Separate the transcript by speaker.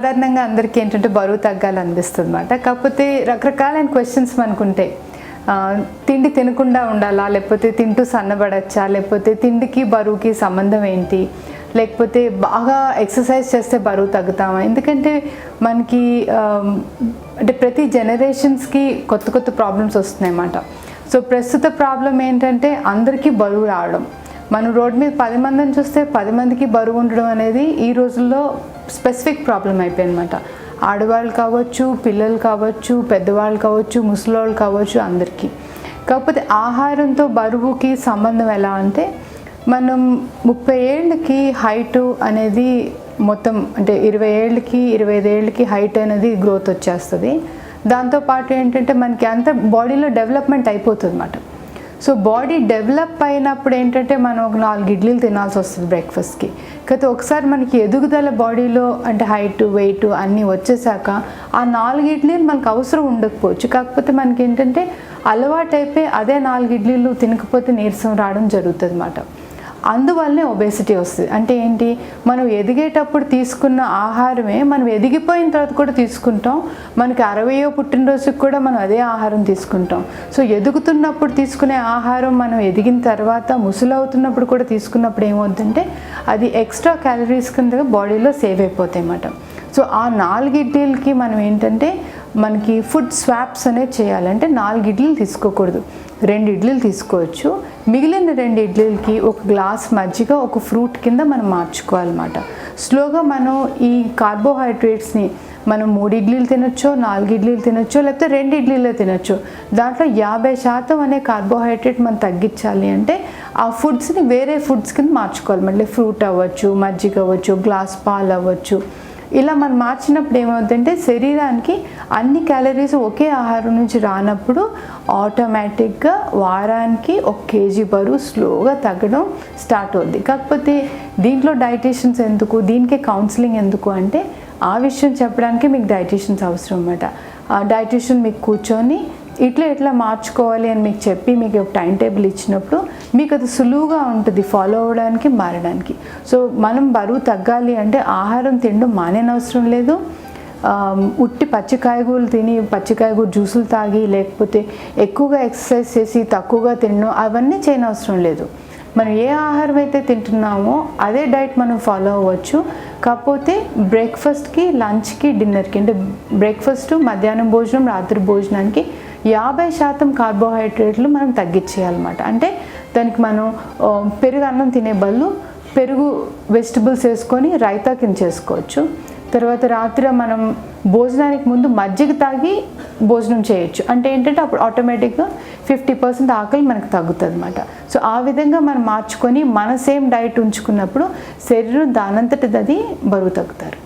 Speaker 1: సాధారణంగా అందరికీ ఏంటంటే బరువు తగ్గాలనిపిస్తుంది అన్నమాట. కాకపోతే రకరకాలైన క్వశ్చన్స్ మనకుంటాయి. తిండి తినకుండా ఉండాలా, లేకపోతే తింటూ సన్నబడచ్చా, లేకపోతే తిండికి బరువుకి సంబంధం ఏంటి, లేకపోతే బాగా ఎక్సర్సైజ్ చేస్తే బరువు తగ్గుతామా? ఎందుకంటే మనకి అంటే ప్రతి జనరేషన్స్కి కొత్త కొత్త ప్రాబ్లమ్స్ వస్తున్నాయి అన్నమాట. సో ప్రస్తుత ప్రాబ్లం ఏంటంటే అందరికీ బరువు రావడం. మనం రోడ్ మీద 10 మందిని చూస్తే 10 మందికి బరువు ఉండడం అనేది ఈ రోజుల్లో స్పెసిఫిక్ ప్రాబ్లం అయిపోయింది అన్నమాట. ఆడవాళ్ళు కావచ్చు, పిల్లలు కావచ్చు, పెద్దవాళ్ళు కావచ్చు, ముసలోళ్ళు కావచ్చు, అందరికీ. కాకపోతే ఆహారంతో బరువుకి సంబంధం ఎలా అంటే మనం 30 ఏళ్ళకి హైటు అనేది మొత్తం అంటే 20 ఏళ్ళకి 25 ఏళ్ళకి హైట్ అనేది గ్రోత్ వచ్చేస్తుంది. దాంతోపాటు ఏంటంటే మనకి అంత బాడీలో డెవలప్మెంట్ అయిపోతుంది అన్నమాట. సో బాడీ డెవలప్ అయినప్పుడు ఏంటంటే మనం ఒక 4 ఇడ్లీలు తినాల్సి వస్తుంది బ్రేక్ఫాస్ట్కి. కాకపోతే ఒకసారి మనకి ఎదుగుదల బాడీలో అంటే హైట్ వెయిట్ అన్నీ వచ్చేసాక ఆ 4 ఇడ్లీలు మనకు అవసరం ఉండకపోవచ్చు. కాకపోతే మనకి ఏంటంటే అలవాటు అయిపోయి అదే 4 ఇడ్లీలు తినకపోతే నీరసం రావడం జరుగుతుంది అన్నమాట. అందువల్లనే ఒబేసిటీ వస్తుంది. అంటే ఏంటి, మనం ఎదిగేటప్పుడు తీసుకున్న ఆహారమే మనం ఎదిగిపోయిన తర్వాత కూడా తీసుకుంటాం. మనకి 60వ పుట్టినరోజుకి కూడా మనం అదే ఆహారం తీసుకుంటాం. సో ఎదుగుతున్నప్పుడు తీసుకునే ఆహారం మనం ఎదిగిన తర్వాత ముసలవుతున్నప్పుడు కూడా తీసుకున్నప్పుడు ఏమవుతుందంటే అది ఎక్స్ట్రా క్యాలరీస్ కింద బాడీలో సేవ్ అయిపోతాయి అన్నమాట. సో ఆ 4 ఇడ్లీలకి మనం ఏంటంటే మనకి ఫుడ్ స్వాప్స్ అనేది చేయాలంటే 4 ఇడ్లీలు తీసుకోకూడదు, 2 ఇడ్లీలు తీసుకోవచ్చు. మిగిలిన 2 ఇడ్లీలకి ఒక గ్లాస్ మజ్జిగ, ఒక ఫ్రూట్ కింద మనం మార్చుకోవాలన్నమాట. స్లోగా మనం ఈ కార్బోహైడ్రేట్స్ని మనం 3 ఇడ్లీలు తినొచ్చు, 4 ఇడ్లీలు తినొచ్చు, లేకపోతే 2 ఇడ్లీలు తినొచ్చు. దాంట్లో 50% అనే కార్బోహైడ్రేట్ మనం తగ్గించాలి అంటే ఆ ఫుడ్స్ని వేరే ఫుడ్స్ కింద మార్చుకోవాలి. మళ్ళీ ఫ్రూట్ అవ్వచ్చు, మజ్జిగ అవ్వచ్చు, గ్లాస్ పాలు అవ్వచ్చు. ఇలా మనం మార్చినప్పుడు ఏమవుతుందంటే శరీరానికి అన్ని క్యాలరీస్ ఒకే ఆహారం నుంచి రానప్పుడు ఆటోమేటిక్గా వారానికి 1 కేజీ బరువు స్లోగా తగ్గడం స్టార్ట్ అవుద్ది. కాకపోతే దీంట్లో డైటీషియన్స్ ఎందుకు, దీనికే కౌన్సిలింగ్ ఎందుకు అంటే ఆ విషయం చెప్పడానికి మీకు డైటీషియన్స్ అవసరం అన్నమాట. ఆ డైటీషియన్ మీకు కూర్చొని ఇట్లా మార్చుకోవాలి అని మీకు చెప్పి మీకు ఒక టైం టేబుల్ ఇచ్చినప్పుడు మీకు అది సులువుగా ఉంటుంది ఫాలో అవ్వడానికి, మారడానికి. సో మనం బరువు తగ్గాలి అంటే ఆహారం తినడం మానేనవసరం లేదు. ఉట్టి పచ్చికాయగూరలు తిని పచ్చికాయగూర జ్యూసులు తాగి లేకపోతే ఎక్కువగా ఎక్సర్సైజ్ చేసి తక్కువగా తినడం అవన్నీ చేయనవసరం లేదు. మనం ఏ ఆహారం అయితే తింటున్నామో అదే డైట్ మనం ఫాలో అవ్వచ్చు. కాకపోతే బ్రేక్ఫాస్ట్కి, లంచ్కి, డిన్నర్కి అంటే బ్రేక్ఫాస్ట్, మధ్యాహ్నం భోజనం, రాత్రి భోజనానికి 50% కార్బోహైడ్రేట్లు మనం తగ్గించేయాలన్నమాట. అంటే దానికి మనం పెరుగు అన్నం తినే బదులు పెరుగు వెజిటబుల్స్ వేసుకొని రైతా కింద చేసుకోవచ్చు. తర్వాత రాత్రి మనం భోజనానికి ముందు మజ్జిగ తాగి భోజనం చేయొచ్చు. అంటే ఏంటంటే అప్పుడు ఆటోమేటిక్గా 50% ఆకలి మనకు తగ్గుతుంది అన్నమాట. సో ఆ విధంగా మనం మార్చుకొని మన సేమ్ డైట్ ఉంచుకున్నప్పుడు శరీరం దానంతటిది అది బరువు తగ్గుతారు.